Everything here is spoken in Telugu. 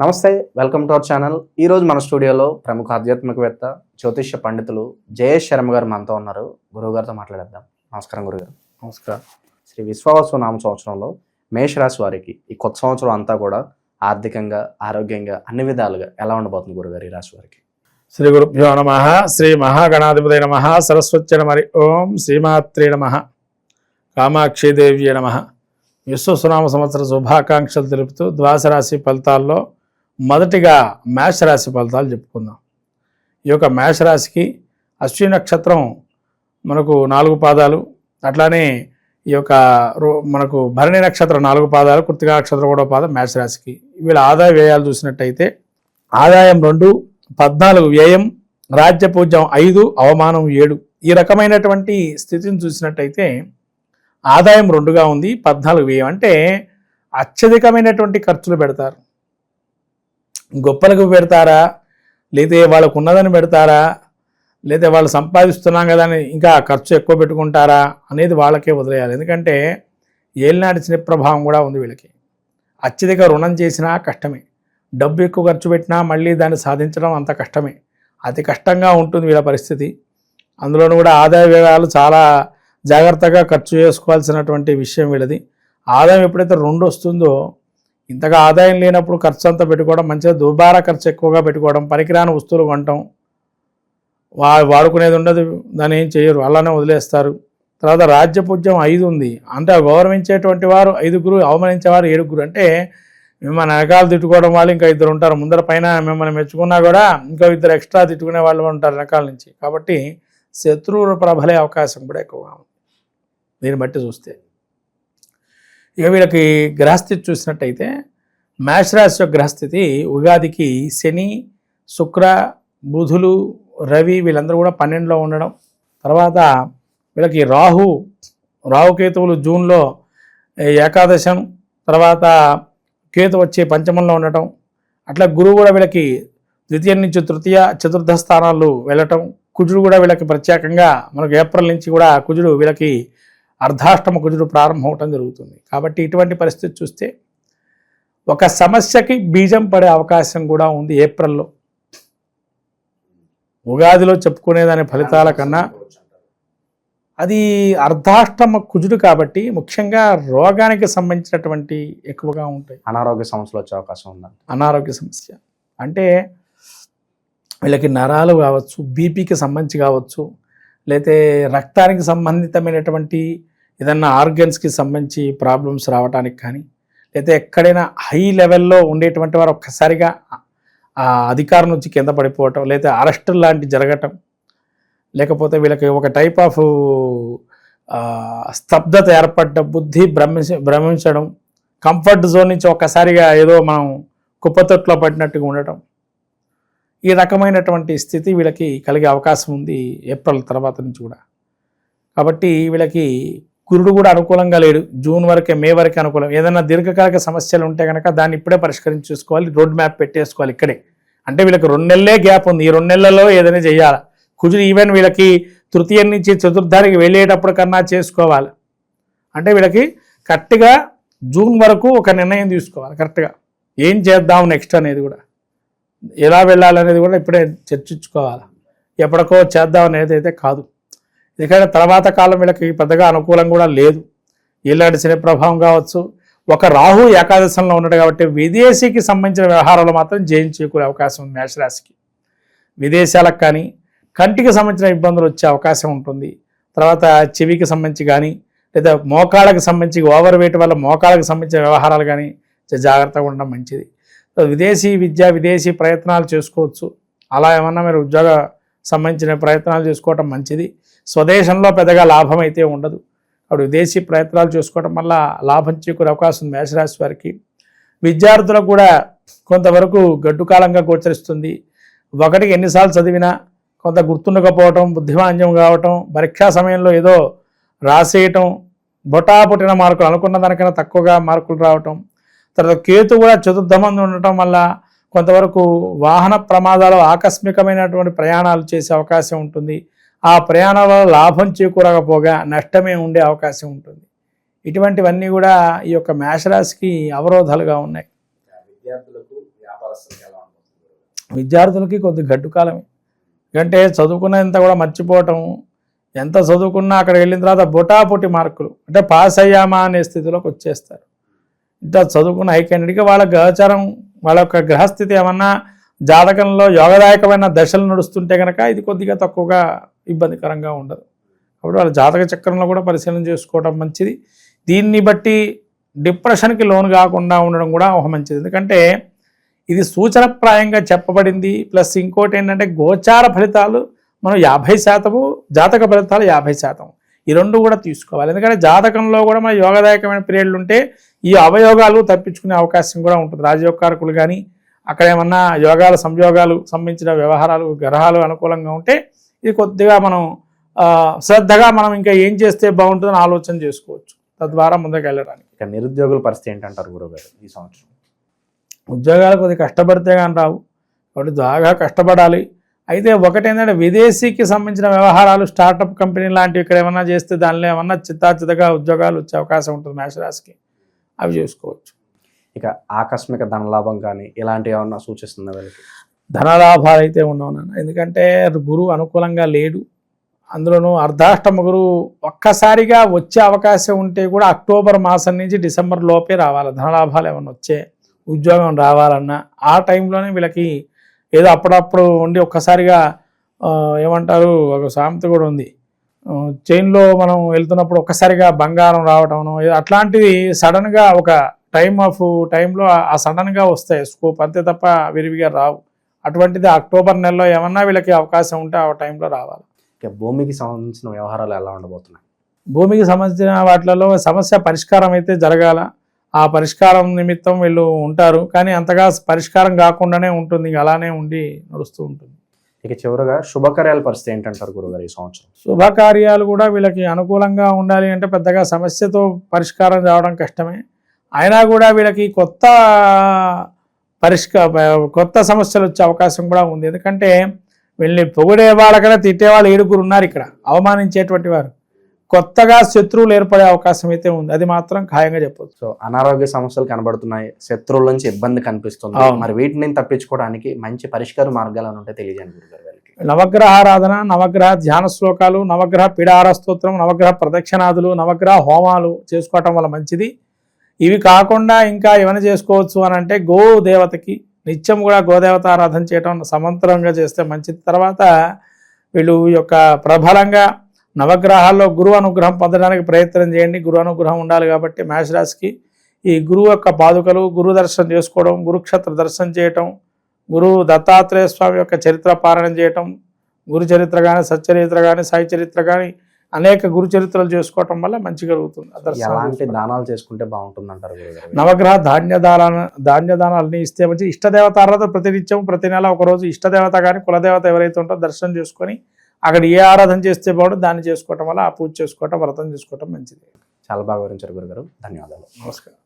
నమస్తే, వెల్కమ్ టు అవర్ ఛానల్. ఈరోజు మన స్టూడియోలో ప్రముఖ ఆధ్యాత్మికవేత్త, జ్యోతిష్య పండితులు జయేష్ శర్మ గారు మనతో ఉన్నారు. గురువు గారితో మాట్లాడేద్దాం. నమస్కారం గురుగారు. నమస్కారం. శ్రీ విశ్వావసు నామ సంవత్సరంలో మేషరాశి వారికి ఈ కొత్త సంవత్సరం అంతా కూడా ఆర్థికంగా, ఆరోగ్యంగా అన్ని విధాలుగా ఎలా ఉండబోతుంది గురుగారు ఈ రాశి వారికి? శ్రీ గురుభ్యో నమః. శ్రీ మహాగణాధిపతయ నమః. సరస్వత్యై నమః. ఓం శ్రీమాత్రే నమః. కామాక్షీదేవ్యై నమః. విశ్వసునామ సంవత్సర శుభాకాంక్షలు తెలుపుతూ ద్వాదశ రాశి ఫలితాల్లో మొదటిగా మేషరాశి ఫలితాలు చెప్పుకుందాం. ఈ యొక్క మేషరాశికి అశ్విని నక్షత్రం మనకు 4 పాదాలు, అట్లానే ఈ యొక్క మనకు భరణి నక్షత్రం 4 పాదాలు, కృత్తికా నక్షత్రం కూడా పాదం మేషరాశికి. వీళ్ళ ఆదాయ వ్యయాలు చూసినట్టయితే ఆదాయం 2, 14 వ్యయం, రాజ్యపూజ్యం 5, అవమానం 7. ఈ రకమైనటువంటి స్థితిని చూసినట్టయితే ఆదాయం 2గా ఉంది, 14 వ్యయం. అంటే అత్యధికమైనటువంటి ఖర్చులు పెడతారు. గొప్పలకు పెడతారా, లేదా వాళ్ళకు ఉన్నదని పెడతారా, లేదా వాళ్ళు సంపాదిస్తున్నాం కదా అని ఇంకా ఖర్చు ఎక్కువ పెట్టుకుంటారా అనేది వాళ్ళకే వదిలేయాలి. ఎందుకంటే ఏలినాటి శని ప్రభావం కూడా ఉంది వీళ్ళకి. అత్యధిక రుణం చేసినా కష్టమే, డబ్బు ఎక్కువ ఖర్చు పెట్టినా మళ్ళీ దాన్ని సాధించడం అంత కష్టమే. అతి కష్టంగా ఉంటుంది వీళ్ళ పరిస్థితి. అందులోనూ కూడా ఆదాయ వ్యయాలు చాలా జాగ్రత్తగా ఖర్చు చేసుకోవాల్సినటువంటి విషయం వీళ్ళది. ఆదాయం ఎప్పుడైతే 2 వస్తుందో, ఇంతగా ఆదాయం లేనప్పుడు ఖర్చు అంతా పెట్టుకోవడం మంచిగా, దుబారా ఖర్చు ఎక్కువగా పెట్టుకోవడం, పనికిరాని వస్తువులు కొనటం, వాడుకునేది ఉండదు, దాన్ని ఏం చేయరు, అలానే వదిలేస్తారు. తర్వాత రాజ్యపూజ్యం 5 ఉంది. అంటే గౌరవించేటువంటి వారు 5, అవమానించేవారు 7. అంటే మిమ్మల్ని వెనకాల తిట్టుకోవడం వాళ్ళు ఇంకా 2 ఉంటారు. ముందర పైన మిమ్మల్ని మెచ్చుకున్నా కూడా ఇంకా 2 ఎక్స్ట్రా తిట్టుకునే వాళ్ళు ఉంటారు వెనకాల నుంచి. కాబట్టి శత్రువులు ప్రబలే అవకాశం కూడా ఎక్కువగా ఉంది దీన్ని బట్టి చూస్తే. ఇక వీళ్ళకి గ్రహస్థితి చూసినట్టయితే మేషరాశి యొక్క గ్రహస్థితి ఉగాదికి శని, శుక్ర, బుధులు, రవి వీళ్ళందరూ కూడా 12లో ఉండడం. తర్వాత వీళ్ళకి రాహుకేతువులు జూన్లో ఏకాదశం, తర్వాత కేతు వచ్చి పంచమంలో ఉండటం. అట్లా గురువు కూడా వీళ్ళకి ద్వితీయ నుంచి తృతీయ, చతుర్థ స్థానాలు వెళ్ళటం. కుజుడు కూడా వీళ్ళకి ప్రత్యేకంగా మనకు ఏప్రిల్ నుంచి కూడా కుజుడు వీళ్ళకి అర్ధాష్టమ కుజుడు ప్రారంభం అవటం జరుగుతుంది. కాబట్టి ఇటువంటి పరిస్థితి చూస్తే ఒక సమస్యకి బీజం పడే అవకాశం కూడా ఉంది ఏప్రిల్లో. ఉగాదిలో చెప్పుకునేదాని ఫలితాల కన్నా అది అర్ధాష్టమ కుజుడు కాబట్టి ముఖ్యంగా రోగానికి సంబంధించినటువంటి ఎక్కువగా ఉంటాయి. అనారోగ్య సమస్యలు వచ్చే అవకాశం ఉందా? అనారోగ్య సమస్య అంటే వీళ్ళకి నరాలు కావచ్చు, బీపీకి సంబంధించి కావచ్చు, లేతే రక్తానికి సంబంధితమైనటువంటి ఏదన్నా ఆర్గన్స్కి సంబంధించి ప్రాబ్లమ్స్ రావడానికి కానీ, లేకపోతే ఎక్కడైనా హై లెవెల్లో ఉండేటువంటి వారు ఒక్కసారిగా అధికారం నుంచి కింద పడిపోవటం, లేదా అరెస్ట్ లాంటి జరగటం, లేకపోతే వీళ్ళకి ఒక టైప్ ఆఫ్ స్తబ్దత ఏర్పడటం, బుద్ధి భ్రమించడం, కంఫర్ట్ జోన్ నుంచి ఒక్కసారిగా ఏదో మనం కుప్పతొట్లో పడినట్టుగా ఉండటం, ఈ రకమైనటువంటి స్థితి వీళ్ళకి కలిగే అవకాశం ఉంది ఏప్రిల్ తర్వాత నుంచి కూడా. కాబట్టి వీళ్ళకి గురుడు కూడా అనుకూలంగా లేడు. జూన్ వరకే, మే వరకే అనుకూలం. ఏదైనా దీర్ఘకాలిక సమస్యలు ఉంటే కనుక దాన్ని ఇప్పుడే పరిష్కరించి చూసుకోవాలి, రోడ్ మ్యాప్ పెట్టేసుకోవాలి ఇక్కడే. అంటే వీళ్ళకి 2 నెలలే గ్యాప్ ఉంది. ఈ 2 నెలల్లో ఏదైనా చేయాలి. కుజుడు ఈవెన్ వీళ్ళకి తృతీయ నుంచి చతుర్థానికి వెళ్ళేటప్పుడు కన్నా చేసుకోవాలి. అంటే వీళ్ళకి కరెక్ట్గా జూన్ వరకు ఒక నిర్ణయం తీసుకోవాలి. కరెక్ట్గా ఏం చేద్దాం నెక్స్ట్ అనేది కూడా, ఎలా వెళ్ళాలనేది కూడా ఇప్పుడే చర్చించుకోవాలి. ఎప్పటికో చేద్దాం అనేది అయితే కాదు. ఎందుకంటే తర్వాత కాలం వీళ్ళకి పెద్దగా అనుకూలం కూడా లేదు. ఇలాంటి శని ప్రభావం కావచ్చు. ఒక రాహు ఏకాదశంలో ఉన్నాడు కాబట్టి విదేశీకి సంబంధించిన వ్యవహారాలు మాత్రం జయం చేకూరే అవకాశం ఉంది మేషరాశికి. విదేశాలకు కానీ, కంటికి సంబంధించిన ఇబ్బందులు వచ్చే అవకాశం ఉంటుంది. తర్వాత చెవికి సంబంధించి కానీ, లేదా మోకాళ్ళకి సంబంధించి ఓవర్ వెయిట్ వల్ల మోకాళ్ళకి సంబంధించిన వ్యవహారాలు కానీ జాగ్రత్తగా ఉండడం మంచిది. విదేశీ విద్య, విదేశీ ప్రయత్నాలు చేసుకోవచ్చు. అలా ఏమన్నా మీరు ఉద్యోగ సంబంధించిన ప్రయత్నాలు చేసుకోవటం మంచిది. స్వదేశంలో పెద్దగా లాభం అయితే ఉండదు. అప్పుడు విదేశీ ప్రయత్నాలు చేసుకోవడం వల్ల లాభం చేకూరే అవకాశం ఉంది మేషరాశి వారికి. విద్యార్థులకు కూడా కొంతవరకు గడ్డు కాలంగా గోచరిస్తుంది. ఒకటికి ఎన్నిసార్లు చదివినా కొంత గుర్తుండకపోవటం, బుద్ధిమాంద్యం కావటం, పరీక్షా సమయంలో ఏదో రాసేయటం, బొటాపుట్టిన మార్కులు అనుకున్న దానికన్నా తక్కువగా మార్కులు రావటం. తర్వాత కేతు కూడా చతుర్థమంది ఉండటం వల్ల కొంతవరకు వాహన ప్రమాదాలు, ఆకస్మికమైనటువంటి ప్రయాణాలు చేసే అవకాశం ఉంటుంది. ఆ ప్రయాణాల వల్ల లాభం చేకూరకపోగా నష్టమే ఉండే అవకాశం ఉంటుంది. ఇటువంటివన్నీ కూడా ఈ యొక్క మేషరాశికి అవరోధాలుగా ఉన్నాయి. విద్యార్థులకు, వ్యాపార విద్యార్థులకి కొద్ది గడ్డు కాలమే. ఎందుకంటే చదువుకున్నంత కూడా మర్చిపోవటం, ఎంత చదువుకున్నా అక్కడ వెళ్ళిన తర్వాత బొటాబొటి మార్కులు, అంటే పాస్ అయ్యామా అనే స్థితిలోకి వచ్చేస్తారు. ఇంకా చదువుకున్న హై క్యాండిడేట్గా వాళ్ళ గ్రహచారం, వాళ్ళ యొక్క గ్రహస్థితి ఏమన్నా జాతకంలో యోగదాయకమైన దశలు నడుస్తుంటే కనుక ఇది కొద్దిగా తక్కువగా ఇబ్బందికరంగా ఉండదు. కాబట్టి వాళ్ళ జాతక చక్రంలో కూడా పరిశీలన చేసుకోవడం మంచిది. దీన్ని బట్టి డిప్రెషన్కి లోను కాకుండా ఉండడం కూడా ఒక మంచిది. ఎందుకంటే ఇది సూచనప్రాయంగా చెప్పబడింది. ప్లస్ ఇంకోటి ఏంటంటే గోచార ఫలితాలు మనం 50%, జాతక ఫలితాలు 50%. ఈ రెండు కూడా తీసుకోవాలి. ఎందుకంటే జాతకంలో కూడా మన యోగదాయకమైన పీరియడ్లు ఉంటే ఈ అవయోగాలు తప్పించుకునే అవకాశం కూడా ఉంటుంది. రాజయోగకారకులు కానీ అక్కడ ఏమన్నా యోగాలు సంయోగాలు సంబంధించిన వ్యవహారాలు గ్రహాలు అనుకూలంగా ఉంటే ఇది కొద్దిగా మనం శ్రద్ధగా మనం ఇంకా ఏం చేస్తే బాగుంటుందని ఆలోచన చేసుకోవచ్చు, తద్వారా ముందుకు వెళ్ళడానికి. ఇక నిరుద్యోగుల పరిస్థితి ఏంటంటారు గురువుగారు ఈ సంవత్సరం? ఉద్యోగాలు కొద్దిగా కష్టపడితే కానీ రావు, కాబట్టి బాగా కష్టపడాలి. అయితే ఒకటేంటంటే విదేశీకి సంబంధించిన వ్యవహారాలు, స్టార్టప్ కంపెనీ లాంటివి ఇక్కడ ఏమన్నా చేస్తే దానిలో ఏమన్నా చిత్తాచితగా ఉద్యోగాలు వచ్చే అవకాశం ఉంటుంది మేషరాశికి, అవి చేసుకోవచ్చు. ఇక ఆకస్మిక ధనలాభం కానీ ఇలాంటివి ఏమన్నా సూచిస్తుంది వీళ్ళకి? ధనలాభాలు అయితే ఉండవు, ఎందుకంటే గురువు అనుకూలంగా లేడు. అందులోనూ అర్ధాష్టమ గురువు ఒక్కసారిగా వచ్చే అవకాశం ఉంటే కూడా అక్టోబర్ మాసం నుంచి డిసెంబర్ లోపే రావాలి ధనలాభాలు ఏమన్నా వచ్చే, ఉద్యోగం రావాలన్నా ఆ టైంలోనే వీళ్ళకి ఏదో అప్పుడప్పుడు ఉండి ఒక్కసారిగా ఏమంటారు, ఒక సామెత కూడా ఉంది, చైన్లో మనం వెళ్తున్నప్పుడు ఒక్కసారిగా బంగారం రావటం అట్లాంటివి సడన్గా ఒక టైంలో ఆ సడన్గా వస్తాయి స్కోప్, అంతే తప్ప విరివిగా రావు. అటువంటిది అక్టోబర్ నెలలో ఏమన్నా వీళ్ళకి అవకాశం ఉంటే ఆ టైంలో రావాలి. ఇక భూమికి సంబంధించిన వ్యవహారాలు ఎలా ఉండబోతున్నాయి? భూమికి సంబంధించిన వాటిలలో సమస్య పరిష్కారం అయితే జరగాల. ఆ పరిష్కారం నిమిత్తం వీళ్ళు ఉంటారు, కానీ అంతగా పరిష్కారం కాకుండానే ఉంటుంది, ఇంకా అలానే ఉండి నడుస్తూ ఉంటుంది. ఇక చివరగా శుభకార్యాల పరిస్థితి ఏంటంటారు గురుగారు ఈ సంవత్సరం? శుభకార్యాలు కూడా వీళ్ళకి అనుకూలంగా ఉండాలి అంటే పెద్దగా సమస్యతో పరిష్కారం రావడం కష్టమే. అయినా కూడా వీళ్ళకి కొత్త సమస్యలు వచ్చే అవకాశం కూడా ఉంది. ఎందుకంటే వీళ్ళని పొగిడే వాళ్ళకన్నా తిట్టేవాళ్ళు 7 ఉన్నారు ఇక్కడ, అవమానించేటువంటి వారు. కొత్తగా శత్రువులు ఏర్పడే అవకాశం అయితే ఉంది, అది మాత్రం ఖాయంగా చెప్పొచ్చు. సో అనారోగ్య సమస్యలు కనబడుతున్నాయి, శత్రువుల నుంచి ఇబ్బంది కనిపిస్తుంది, మరి వీటిని తప్పించుకోవడానికి మంచి పరిష్కార మార్గాలు ఉంటే తెలియజేయండి గురుగారు గారికి. నవగ్రహారాధన, నవగ్రహ ధ్యాన శ్లోకాలు, నవగ్రహ పీడాహార స్తోత్రం, నవగ్రహ ప్రదక్షిణాదులు, నవగ్రహ హోమాలు చేసుకోవటం వల్ల మంచిది. ఇవి కాకుండా ఇంకా ఏమైనా చేసుకోవచ్చు అని అంటే గోదేవతకి నిత్యం కూడా గోదేవత ఆరాధన చేయటం సమంతరంగా చేస్తే మంచిది. తర్వాత వీళ్ళు యొక్క ప్రబలంగా నవగ్రహాల్లో గురువు అనుగ్రహం పొందడానికి ప్రయత్నం చేయండి. గురు అనుగ్రహం ఉండాలి కాబట్టి మేషరాశికి ఈ గురువు యొక్క పాదుకలు, గురు దర్శనం చేసుకోవడం, గురుక్షేత్ర దర్శనం చేయటం, గురు దత్తాత్రేయ స్వామి యొక్క చరిత్ర పారాయణం చేయటం, గురు చరిత్ర కానీ సచ్చరిత్ర కానీ సాయి చరిత్ర కానీ అనేక గురు చరిత్రలు చేసుకోవటం వల్ల మంచి కలుగుతుంది. ఎలాంటి దానాలు చేసుకుంటే బాగుంటుంది అంటారు గురుగారు? నవగ్రహ ధాన్యదానాలని ఇస్తే మంచి. ఇష్టదేవత ఆరాధన ప్రతినిత్యం ప్రతి నెల ఒకరోజు ఇష్టదేవత కానీ కులదేవత ఎవరైతే ఉంటారో దర్శనం చేసుకొని అక్కడ ఏ ఆరాధన చేస్తే బాగుంటుంది దాన్ని చేసుకోవటం వల్ల ఆ పూజ చేసుకోవటం, వ్రతం చేసుకోవటం మంచిది. చాలా బాగా వివరించారు గురుగారు, ధన్యవాదాలు. నమస్కారం.